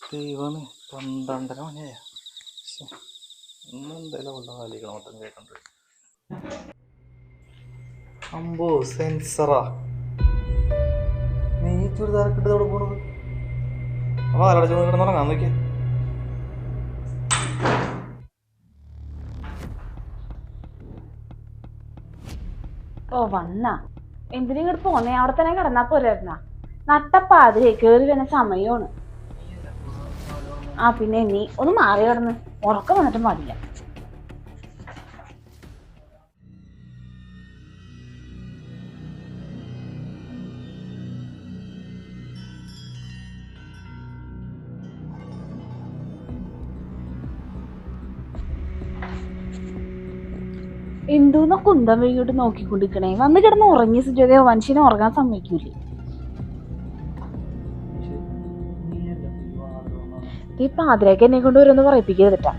ദൈവമേ 12:30 ഇന്നെന്തായാലും ഉള്ള കാലികൾ മൊത്തം കേൾക്കണ്ട്. അമ്പോ സെൻസറാ, നീ ചുരിദാർ കിട്ടത് എവിടെ പോണത്? അപ്പൊ ആരോടെ കിടന്നുറങ്ങാൻ നോക്കിയ ഓ വന്നാ എന്തിനും ഇങ്ങോട്ട് പോന്നേ? അവിടെ തന്നെ കിടന്നാ പോരായിരുന്ന? നട്ടപ്പാതിരെ കേറി വരുന്ന സമയമാണ്. ആ പിന്നെ നീ ഒന്ന് മാറി കിടന്ന്, ഉറക്കം വന്നിട്ട് പാടില്ല. എന്തോന്ന കുന്തം വൈകിട്ട് നോക്കിക്കൊണ്ടിരിക്കണേ? വന്ന് കിടന്ന് ഉറങ്ങിയ സുജാതയോ? മനുഷ്യനെ ഉറങ്ങാൻ സമ്മതിക്കൂലേ? ഈ പാതിരക്ക് എന്നെ കൊണ്ട് വരുമെന്ന് പറയിപ്പിക്കരുതട്ടാ.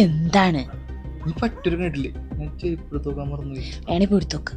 എന്താണ് നീ പറ്റൊരു കേട്ടില്ലേ? ഞാൻ ചെരുപ്പെടുത്തോക്കാൻ മറന്നുപോയി. വേണേ പിടുത്തോക്ക്.